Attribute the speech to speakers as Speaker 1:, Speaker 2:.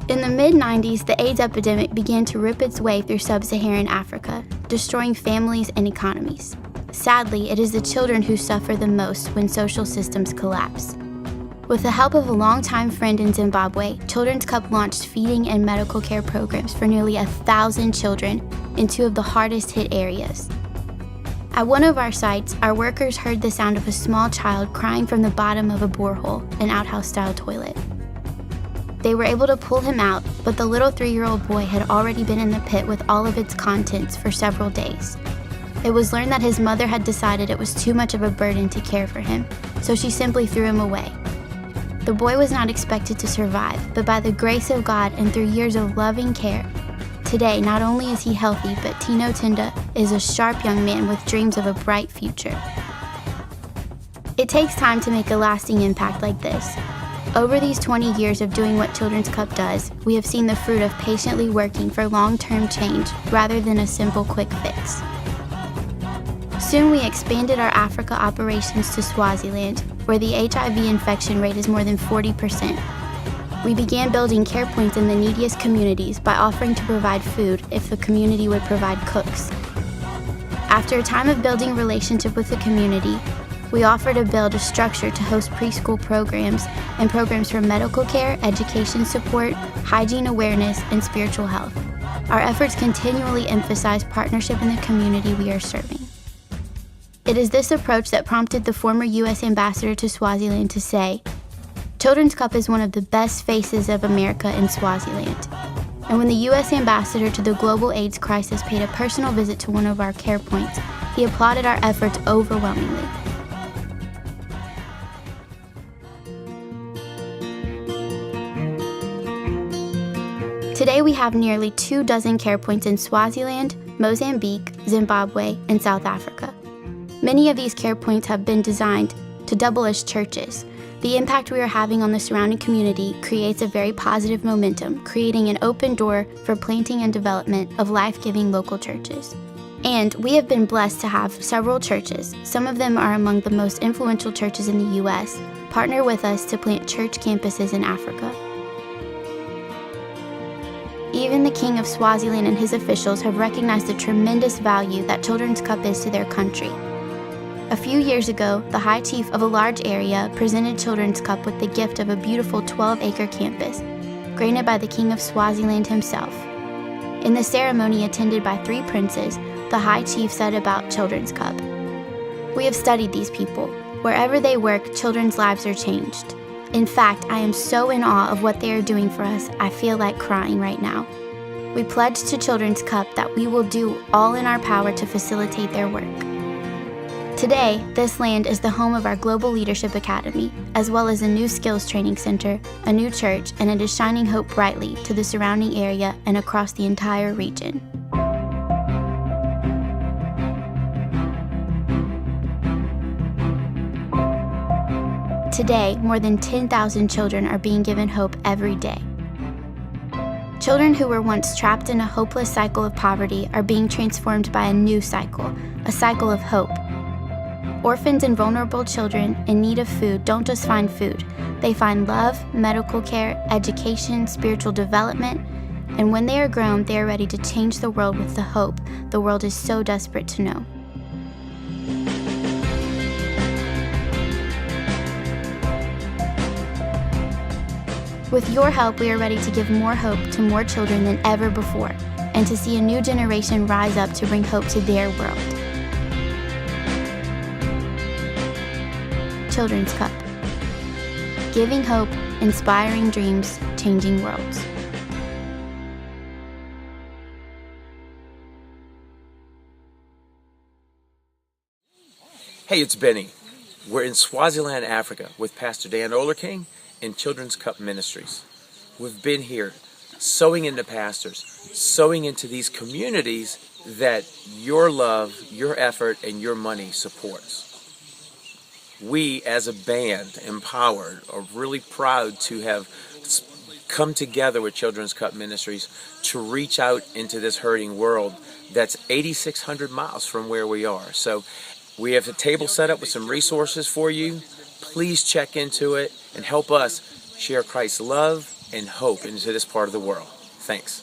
Speaker 1: In the mid-90s, the AIDS epidemic began to rip its way through sub-Saharan Africa, destroying families and economies. Sadly, it is the children who suffer the most when social systems collapse. With the help of a longtime friend in Zimbabwe, Children's Cup launched feeding and medical care programs for nearly 1,000 children in two of the hardest hit areas. At one of our sites, our workers heard the sound of a small child crying from the bottom of a borehole, an outhouse-style toilet. They were able to pull him out, but the little 3-year-old boy had already been in the pit with all of its contents for several days. It was learned that his mother had decided it was too much of a burden to care for him, so she simply threw him away. The boy was not expected to survive, but by the grace of God and through years of loving care, today not only is he healthy, but Tino Tinda is a sharp young man with dreams of a bright future. It takes time to make a lasting impact like this. Over these 20 years of doing what Children's Cup does, we have seen the fruit of patiently working for long-term change rather than a simple quick fix. Soon we expanded our Africa operations to Swaziland, where the HIV infection rate is more than 40%. We began building care points in the neediest communities by offering to provide food if the community would provide cooks. After a time of building a relationship with the community, we offer to build a structure to host preschool programs and programs for medical care, education support, hygiene awareness, and spiritual health. Our efforts continually emphasize partnership in the community we are serving. It is this approach that prompted the former U.S. ambassador to Swaziland to say, "Children's Cup is one of the best faces of America in Swaziland." And when the U.S. ambassador to the global AIDS crisis paid a personal visit to one of our care points, he applauded our efforts overwhelmingly. Today we have nearly 24 care points in Swaziland, Mozambique, Zimbabwe, and South Africa. Many of these care points have been designed to double as churches. The impact we are having on the surrounding community creates a very positive momentum, creating an open door for planting and development of life-giving local churches. And we have been blessed to have several churches, some of them are among the most influential churches in the U.S., partner with us to plant church campuses in Africa. Even the King of Swaziland and his officials have recognized the tremendous value that Children's Cup is to their country. A few years ago, the High Chief of a large area presented Children's Cup with the gift of a beautiful 12-acre campus, granted by the King of Swaziland himself. In the ceremony attended by 3 princes, the High Chief said about Children's Cup, "We have studied these people. Wherever they work, children's lives are changed. In fact, I am so in awe of what they are doing for us, I feel like crying right now. We pledge to Children's Cup that we will do all in our power to facilitate their work." Today, this land is the home of our Global Leadership Academy, as well as a new skills training center, a new church, and it is shining hope brightly to the surrounding area and across the entire region. Today, more than 10,000 children are being given hope every day. Children who were once trapped in a hopeless cycle of poverty are being transformed by a new cycle, a cycle of hope. Orphans and vulnerable children in need of food don't just find food. They find love, medical care, education, spiritual development, and when they are grown, they are ready to change the world with the hope the world is so desperate to know. With your help, we are ready to give more hope to more children than ever before, and to see a new generation rise up to bring hope to their world. Children's Cup. Giving hope, inspiring dreams, changing worlds.
Speaker 2: Hey, it's Benny. We're in Swaziland, Africa with Pastor Dan Olerking and Children's Cup Ministries. We've been here sowing into pastors, sowing into these communities that your love, your effort, and your money supports. We, as a band, Empowered, are really proud to have come together with Children's Cup Ministries to reach out into this hurting world that's 8,600 miles from where we are. So we have a table set up with some resources for you. Please check into it and help us share Christ's love and hope into this part of the world. Thanks.